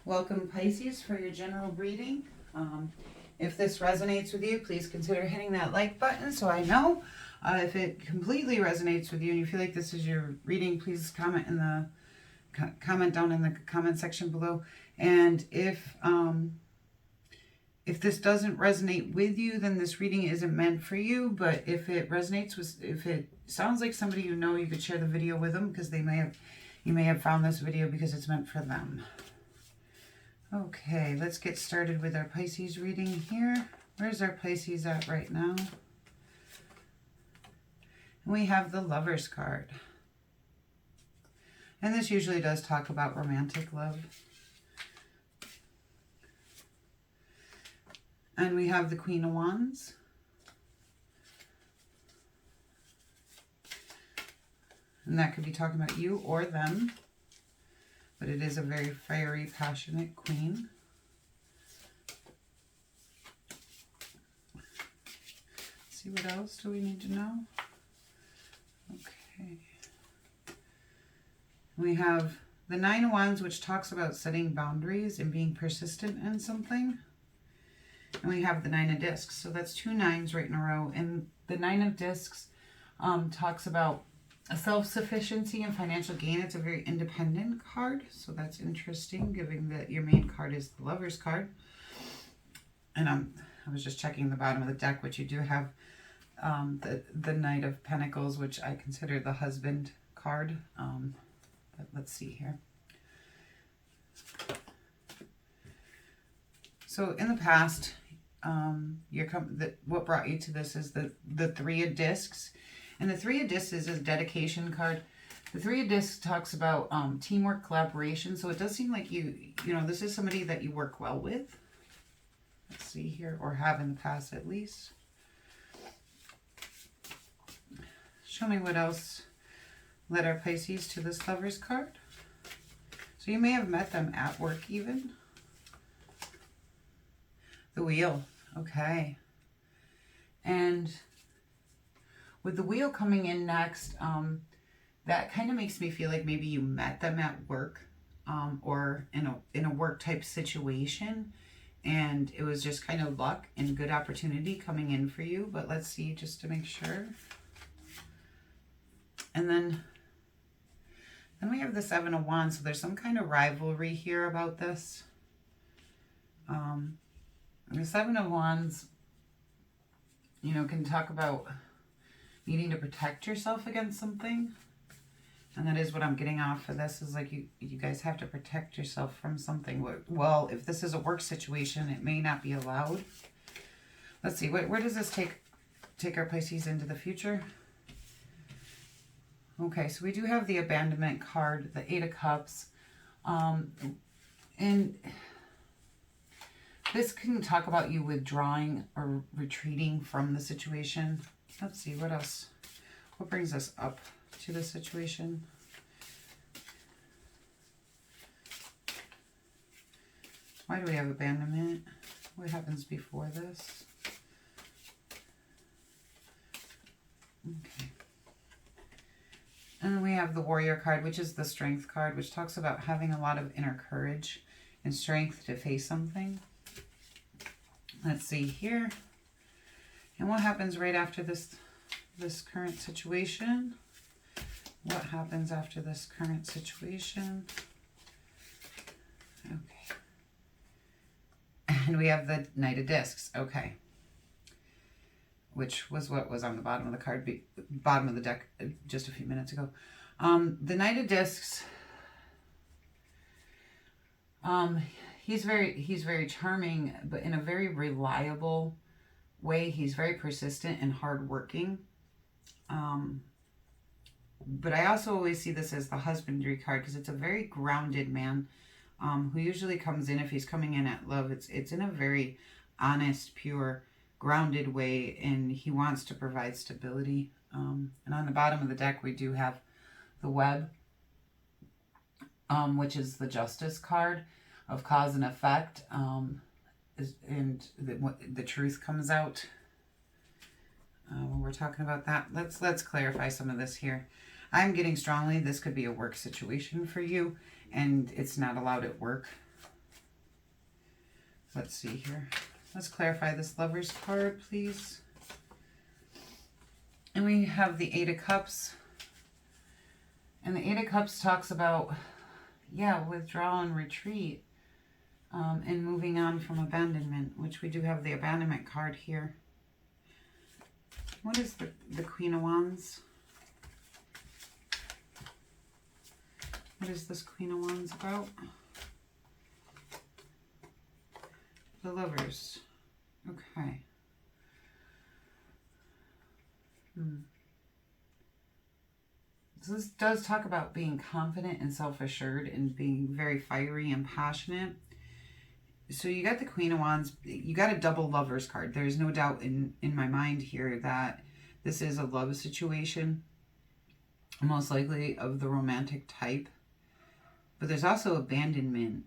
Welcome, Pisces, for your general reading. If this resonates with you, please consider hitting that like button so I know. If it completely resonates with you and you feel like this is your reading, please comment down in the comment section below. And if this doesn't resonate with you, then this reading isn't meant for you. But if it resonates with, if it sounds like somebody you know, you could share the video with them because you may have found this video because it's meant for them. Okay, let's get started with our Pisces reading here. Where's our Pisces at right now? We have the Lovers card. And this usually does talk about romantic love. And we have the Queen of Wands. And that could be talking about you or them. But it is a very fiery, passionate queen. Let's see, what else do we need to know? Okay. We have the Nine of Wands, which talks about setting boundaries and being persistent in something. And we have the Nine of Discs. So that's two nines right in a row. And the Nine of Discs talks about a self-sufficiency and financial gain. It's a very independent card, so that's interesting, given that your main card is the Lover's card. And I was just checking the bottom of the deck, which you do have the Knight of Pentacles, which I consider the husband card. But let's see here. So in the past, what brought you to this is the Three of Discs. And the Three of Discs is a dedication card. The Three of Discs talks about teamwork, collaboration. So it does seem like you know, this is somebody that you work well with. Let's see here, or have in the past at least. Show me what else led our Pisces to this Lover's card. So you may have met them at work even. The Wheel, okay. And with the Wheel coming in next, that kind of makes me feel like maybe you met them at work or in a work type situation, and it was just kind of luck and good opportunity coming in for you. But let's see, just to make sure. And then we have the Seven of Wands, so there's some kind of rivalry here about this. The Seven of Wands, you know, can talk about needing to protect yourself against something. And that is what I'm getting off of this, is like you guys have to protect yourself from something. Well, if this is a work situation, it may not be allowed. Let's see, where does this take our Pisces into the future? Okay, so we do have the Abandonment card, the Eight of Cups. And this can talk about you withdrawing or retreating from the situation. Let's see, what else? What brings us up to the situation? Why do we have abandonment? What happens before this? Okay. And then we have the Warrior card, which is the Strength card, which talks about having a lot of inner courage and strength to face something. Let's see here. And what happens right after this current situation? What happens after this current situation? Okay. And we have the Knight of Discs. Okay. Which was what was on the bottom of the card, bottom of the deck just a few minutes ago. The Knight of Discs, he's very charming, but in a very reliable way. He's very persistent and hardworking. But I also always see this as the husbandry card, because it's a very grounded man who usually comes in, if he's coming in at love, it's in a very honest, pure, grounded way, and he wants to provide stability. And on the bottom of the deck, we do have the Web, which is the Justice card of cause and effect. And the truth comes out when we're talking about that. Let's clarify some of this here. I'm getting strongly this could be a work situation for you, and it's not allowed at work. Let's see here. Let's clarify this Lover's card, please. And we have the Eight of Cups. And the Eight of Cups talks about, yeah, withdrawal and retreat. And moving on from abandonment, which we do have the abandonment card here. What is the Queen of Wands? What is this Queen of Wands about? The Lovers. Okay. So this does talk about being confident and self-assured and being very fiery and passionate. So you got the Queen of Wands. You got a double Lovers card. There's no doubt in my mind here that this is a love situation, most likely of the romantic type. But there's also abandonment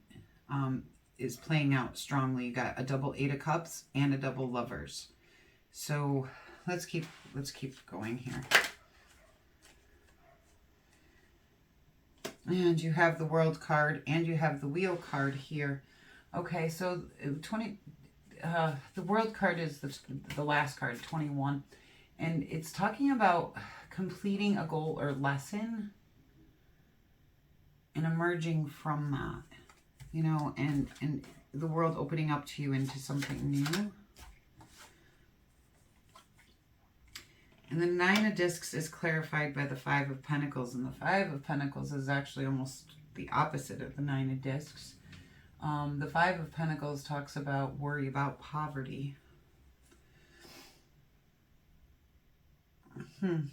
is playing out strongly. You got a double Eight of Cups and a double Lovers. So let's keep going here. And you have the World card and you have the Wheel card here. Okay, so the World card is the last card, 21. And it's talking about completing a goal or lesson and emerging from that, you know, and the world opening up to you into something new. And the Nine of Discs is clarified by the Five of Pentacles. And the Five of Pentacles is actually almost the opposite of the Nine of Discs. The Five of Pentacles talks about worry about poverty. I'm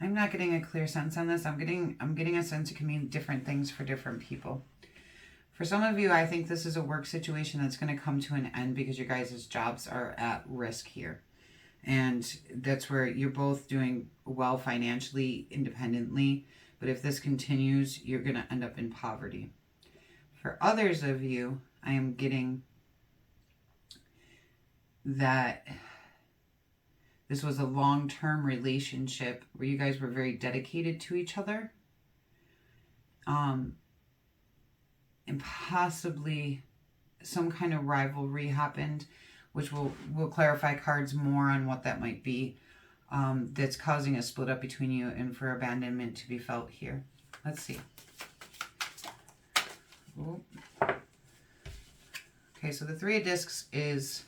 not getting a clear sense on this. I'm getting a sense it can mean different things for different people. For some of you, I think this is a work situation that's going to come to an end because your guys' jobs are at risk here. And that's where you're both doing well financially, independently. But if this continues, you're going to end up in poverty. For others of you, I am getting that this was a long-term relationship where you guys were very dedicated to each other. And possibly some kind of rivalry happened, which we'll clarify cards more on what that might be, that's causing a split up between you and for abandonment to be felt here. Let's see. Ooh. Okay, so the Three of Discs is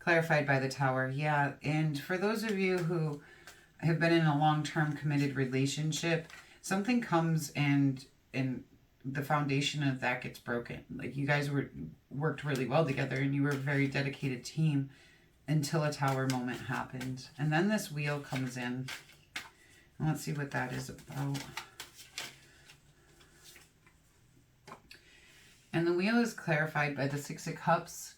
clarified by the Tower. Yeah, and for those of you who have been in a long-term committed relationship, something comes and the foundation of that gets broken. Like you guys worked really well together and you were a very dedicated team until a Tower moment happened. And then this Wheel comes in. And let's see what that is about. And the Wheel is clarified by the Six of Cups,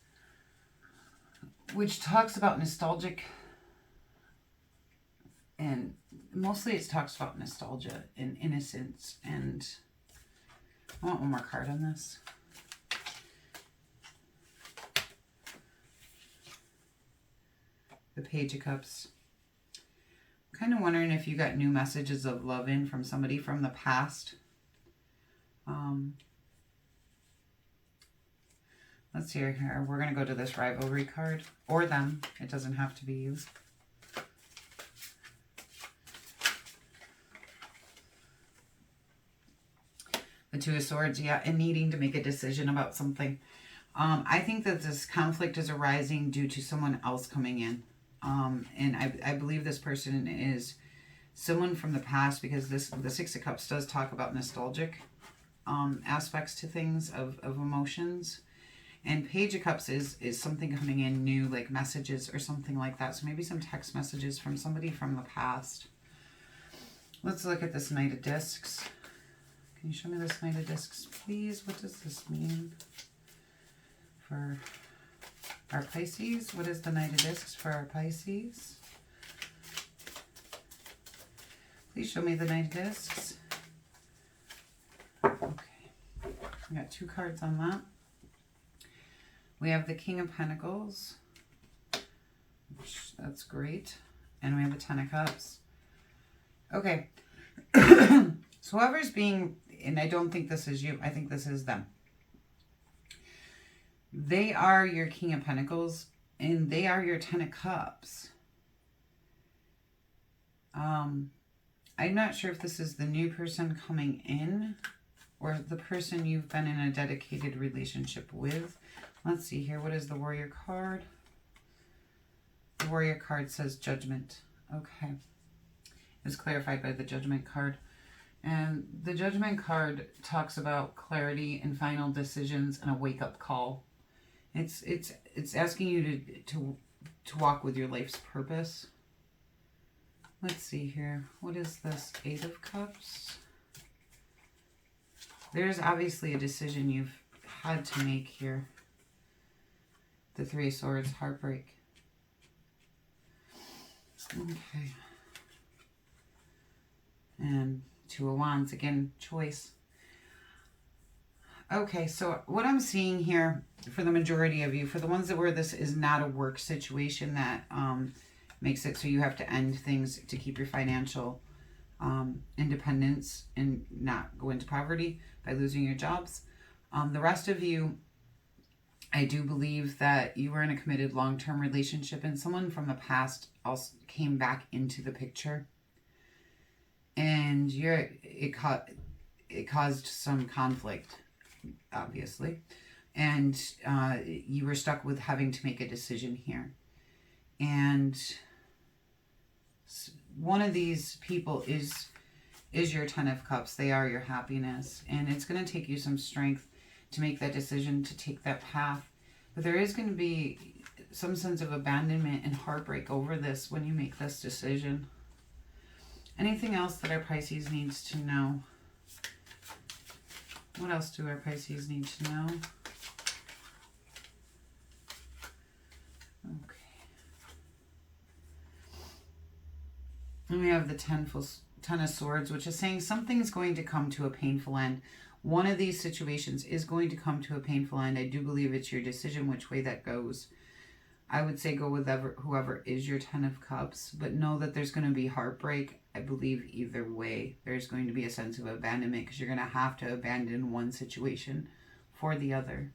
which talks about nostalgic, and mostly it talks about nostalgia and innocence. And I want one more card on this. The Page of Cups. I'm kind of wondering if you got new messages of love in from somebody from the past. Let's see here. We're going to go to this rivalry card. Or them. It doesn't have to be you. The Two of Swords, yeah, and needing to make a decision about something. I think that this conflict is arising due to someone else coming in. And I believe this person is someone from the past, because the Six of Cups does talk about nostalgic aspects to things, of emotions. And Page of Cups is something coming in new, like messages or something like that. So maybe some text messages from somebody from the past. Let's look at this Knight of Discs. Can you show me this Knight of Discs, please? What does this mean for our Pisces? What is the Knight of Discs for our Pisces? Please show me the Knight of Discs. Okay. We got two cards on that. We have the King of Pentacles. That's great. And we have the Ten of Cups. Okay. So whoever's being, and I don't think this is you, I think this is them. They are your King of Pentacles, and they are your Ten of Cups. I'm not sure if this is the new person coming in or the person you've been in a dedicated relationship with. Let's see here. What is the Warrior card? The Warrior card says Judgment. Okay. It's clarified by the Judgment card. And the Judgment card talks about clarity and final decisions and a wake-up call. It's asking you to walk with your life's purpose. Let's see here. What is this? Eight of Cups. There's obviously a decision you've had to make here. The Three of Swords, heartbreak. Okay. And Two of Wands, again, choice. Okay, so what I'm seeing here for the majority of you, for the ones that where this is not a work situation that makes it so you have to end things to keep your financial independence and not go into poverty by losing your jobs. The rest of you, I do believe that you were in a committed long-term relationship and someone from the past also came back into the picture. And it caused some conflict, obviously. And you were stuck with having to make a decision here. And one of these people is your Ten of Cups. They are your happiness. And it's going to take you some strength to make that decision, to take that path. But there is going to be some sense of abandonment and heartbreak over this when you make this decision. Anything else that our Pisces needs to know? What else do our Pisces need to know? Okay. And we have the Ten of Swords, which is saying something's going to come to a painful end. One of these situations is going to come to a painful end. I do believe it's your decision which way that goes. I would say go with whoever is your Ten of Cups, but know that there's going to be heartbreak. I believe either way, there's going to be a sense of abandonment because you're going to have to abandon one situation for the other.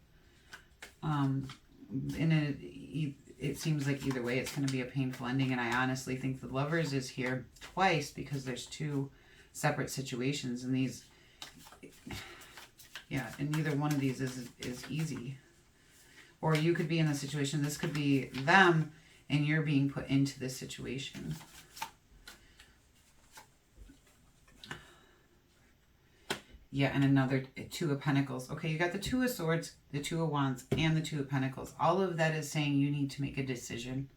It seems like either way, it's going to be a painful ending. And I honestly think the Lovers is here twice because there's two separate situations. And these, yeah, and neither one of these is easy. Or you could be in the situation, this could be them, and you're being put into this situation. Yeah, and another Two of Pentacles. Okay, you got the Two of Swords, the Two of Wands, and the Two of Pentacles. All of that is saying you need to make a decision.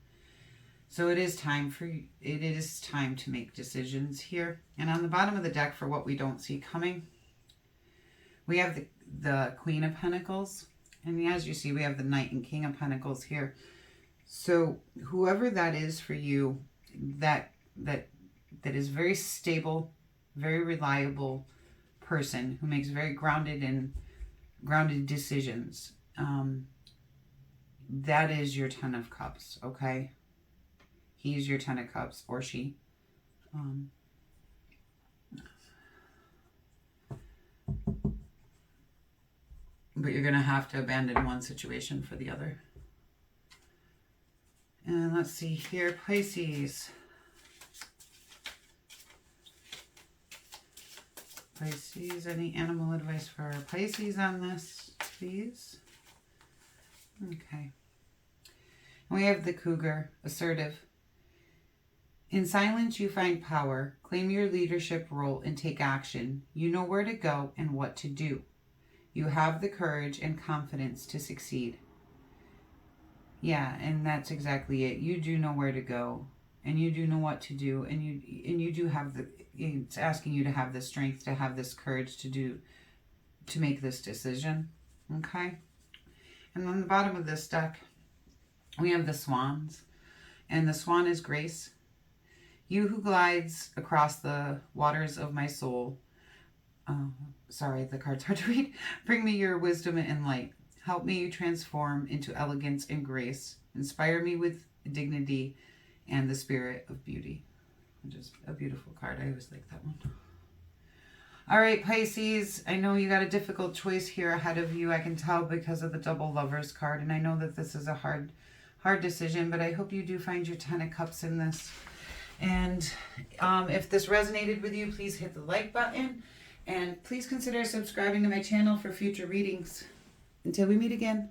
So it is time to make decisions here. And on the bottom of the deck, for what we don't see coming, we have the Queen of Pentacles. And as you see, we have the Knight and King of Pentacles here. So whoever that is for you, that is very stable, very reliable person who makes very grounded decisions, that is your Ten of Cups, okay? He's your Ten of Cups, or she. But you're going to have to abandon one situation for the other. And let's see here, Pisces. Pisces, any animal advice for our Pisces on this, please? Okay. We have the Cougar, assertive. In silence, you find power. Claim your leadership role and take action. You know where to go and what to do. You have the courage and confidence to succeed. Yeah, and that's exactly it. You do know where to go, and you do know what to do, and you do have it's asking you to have the strength, to have this courage to make this decision. Okay? And on the bottom of this deck, we have the Swans, and the Swan is grace. You who glides across the waters of my soul. Sorry, the card's hard to read. Bring me your wisdom and light. Help me transform into elegance and grace. Inspire me with dignity and the spirit of beauty. Which is a beautiful card. I always like that one. All right, Pisces, I know you got a difficult choice here ahead of you. I can tell because of the double Lovers card. And I know that this is a hard decision, but I hope you do find your 10 of Cups in this. And if this resonated with you, please hit the like button. And please consider subscribing to my channel for future readings. Until we meet again.